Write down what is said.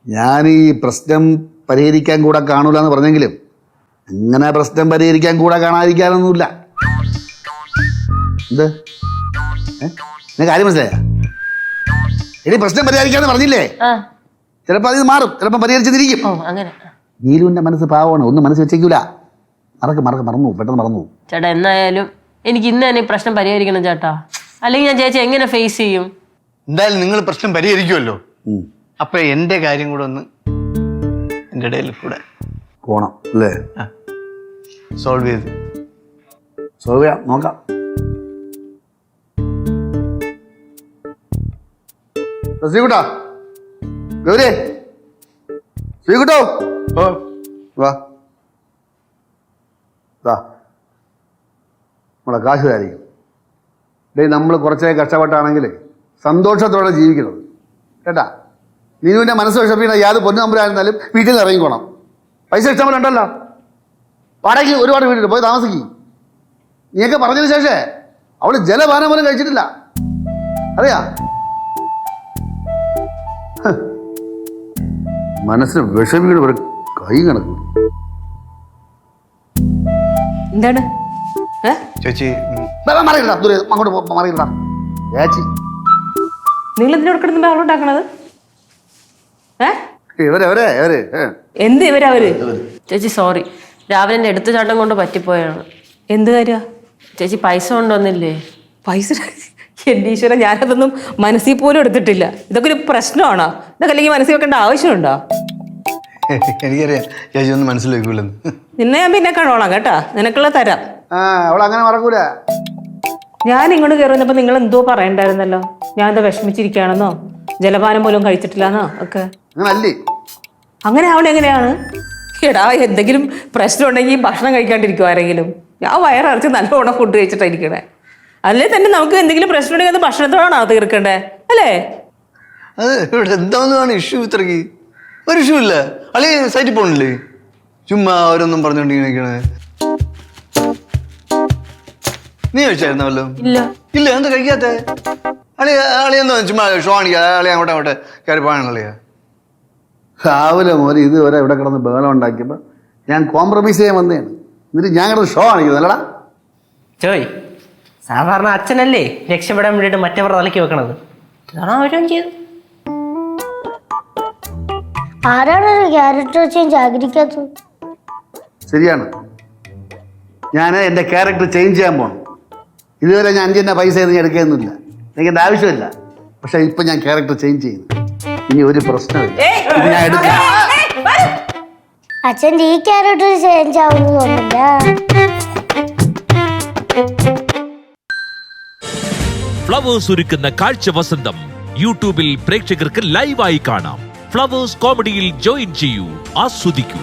ഞാൻ ഈ പ്രശ്നം പരിഹരിക്കാൻ കൂടെ കാണൂല എന്ന് പറഞ്ഞെങ്കിലും അങ്ങനെ പ്രശ്നം പരിഹരിക്കാൻ കൂടെ കാണാതിരിക്കാനൊന്നുമില്ല. എന്ത് നിനക്ക് കാര്യം മനസ്സിലായ? ഇനി പ്രശ്നം പരിഹരിക്കാന്ന് പറഞ്ഞില്ലേ, ചിലപ്പോൾ അത് മാറും, ചിലപ്പോൾ പരിഹരിച്ചിരിക്കും. നീലുവിന്റെ മനസ്സ് പാവമാണ്, ഒന്നും മനസ്സ് വെച്ചേക്കൂല. മറന്നു പെട്ടെന്ന് മറന്നു. ചേട്ടാ എന്നായാലും എനിക്ക് ഇന്ന് തന്നെ പ്രശ്നം പരിഹരിക്കണം ചേട്ടാ, അല്ലെങ്കിൽ ഞാൻ ചേച്ചി എങ്ങനെ ഫേസ് ചെയ്യും? എന്തായാലും നിങ്ങൾ പ്രശ്നം പരിഹരിക്കുമല്ലോ, അപ്പൊ എന്റെ കാര്യം കൂടെ ഒന്ന് എന്റെ ഇടയിൽ കൂടെ പോണം അല്ലേ? സോൾവ് ചെയ്യാം, നോക്കാം. ശ്രീകുട്ടാ, ഗൗരി, ശ്രീകുട്ടോ, വാ, നമ്മളെ കാശ് തരായിരിക്കും. നമ്മൾ കുറച്ചേ കഷ്ടപ്പെട്ടാണെങ്കിൽ സന്തോഷത്തോടെ ജീവിക്കണം കേട്ടാ. നീനുവിൻ്റെ മനസ്സ് വിഷമിക്കുന്ന യാതൊരു പൊന്നു നമ്പരായിരുന്നാലും വീട്ടിൽ നിന്ന് ഇറങ്ങിക്കോണം. പൈസ ഇഷ്ടംപോലെ ഉണ്ടല്ലോ, വാടകയ്ക്ക് ഒരുപാട് വീട്ടിൽ പോയി താമസിക്കും. നീയൊക്കെ പറഞ്ഞതിന് ശേഷേ അവള് ജലപാനം പോലും കഴിച്ചിട്ടില്ല, അറിയാ? മനസ്സിന് വിഷമിയുടെ ഒരു കൈ കണക്കും. എന്താണ് ചേച്ചി? അങ്ങോട്ട് മാറിയില്ല ചേച്ചി. നിങ്ങൾ എന്തിനോട് കിടന്ന് ബഹളം ഉണ്ടാക്കണത്? എന്ത് ഇവരവര്? ചേച്ചി സോറി, രാവിലെ എൻ്റെ എടുത്തുചാട്ടം കൊണ്ട് പറ്റിപ്പോയാണ്. എന്ത് കാര്യ? ചേച്ചി പൈസ കൊണ്ടുവന്നില്ലേ? പൈസ? എൻ്റെ ഈശ്വരൻ, ഞാനതൊന്നും മനസ്സിൽ പോലും എടുത്തിട്ടില്ല. ഇതൊക്കെ ഒരു പ്രശ്നമാണോ? ഇതൊക്കെ അല്ലെങ്കിൽ മനസ്സിൽ വെക്കേണ്ട ആവശ്യമുണ്ടോ? എനിക്കറിയാം ചേച്ചി ഒന്നും മനസ്സിലാക്കൂലെന്ന്. നിന്നെ ഞാൻ പിന്നെ കാണോളാം കേട്ടാ, നിനക്കുള്ള തരാം. അവളങ്ങനെ മറക്കൂല. ഞാൻ ഇങ്ങോട്ട് കയറുന്നപ്പോ നിങ്ങൾ എന്തോ പറയണ്ടായിരുന്നല്ലോ, ഞാൻ എന്താ വിഷമിച്ചിരിക്കുകയാണെന്നോ ജലപാനം പോലും കഴിച്ചിട്ടില്ലെന്നോ ഒക്കെ. അങ്ങനെ അവിടെ എങ്ങനെയാണ്? എടാ, എന്തെങ്കിലും പ്രശ്നം ഉണ്ടെങ്കിൽ ഭക്ഷണം കഴിക്കാണ്ടിരിക്കും ആരെങ്കിലും? ഞാൻ വയററച്ച് നല്ലോണം ഫുഡ് കഴിച്ചിട്ടായിരിക്കണേ. അല്ലേ തന്നെ നമുക്ക് എന്തെങ്കിലും പ്രശ്നം ഉണ്ടെങ്കിൽ അത് ഭക്ഷണത്തോടാണോ തീർക്കണ്ടേ, അല്ലേ? അത് ഇവിടെ എന്താണെന്നാണ് ഇഷ്യൂ? ഇത്രക്ക് ഒരു ഇഷ്യൂ ഇല്ല. അല്ലെ സൈറ്റിൽ പോണില്ലേ? ചുമ്മാ അവരൊന്നും പറഞ്ഞോണ്ടിരിക്കണേ. നീ കഴിച്ചായിരുന്നല്ലോ? ഇല്ല, എന്താ കഴിക്കാത്ത? അളിയെന്തോ ചുമ്മാ ഷോ കാണിക്കാ, അളിയ അങ്ങോട്ടെ കയറി പോകാനുള്ളിയാ. രാവിലെ മോനെ ഇതുവരെ ഇവിടെ കിടന്ന് ബഹളം ഉണ്ടാക്കിയപ്പോ ഞാൻ കോംപ്രമൈസ് ചെയ്യാൻ വന്നതാണ്. എന്നിട്ട് ഞാൻ കിടന്ന് ഷോ കാണിക്കുന്നത് അല്ലടാ. ചോയ്, സാധാരണ അച്ഛനല്ലേ രക്ഷപ്പെടാൻ വേണ്ടിയിട്ട് മറ്റവർ തലക്കി വെക്കണത്, ഇതാണ് അവരും ചെയ്ത്. ആരാണ് ക്യാരക്ടർ ചേഞ്ച് ആഗ്രഹിക്കാത്തത്? ശരിയാണ്, ഞാൻ എൻ്റെ ക്യാരക്ടർ ചേഞ്ച് ചെയ്യാൻ പോകണം. ഇതുവരെ ഞാൻ അഞ്ചിൻ്റെ പൈസ ഒന്നും എടുക്കുകയൊന്നുമില്ല, എനിക്ക് എൻ്റെ ആവശ്യമില്ല. പക്ഷെ ഇപ്പൊ ഞാൻ ക്യാരക്ടർ ചേഞ്ച് ചെയ്യുന്നു. ഇനി ഒരു പ്രശ്നമില്ല, ഇത് ഞാൻ എടുക്കാം. അച്ഛൻ്റെ ഈ ക്യാരക്ടർ ചേഞ്ച് ആവുന്നു തോന്നില്ല. ഫ്ലവേഴ്സ് ഒരുക്കുന്ന കാഴ്ച വസന്തം യൂട്യൂബിൽ പ്രേക്ഷകർക്ക് ലൈവായി കാണാം. ഫ്ലവേഴ്സ് കോമഡിയിൽ ജോയിൻ ചെയ്യൂ, ആസ്വദിക്കൂ.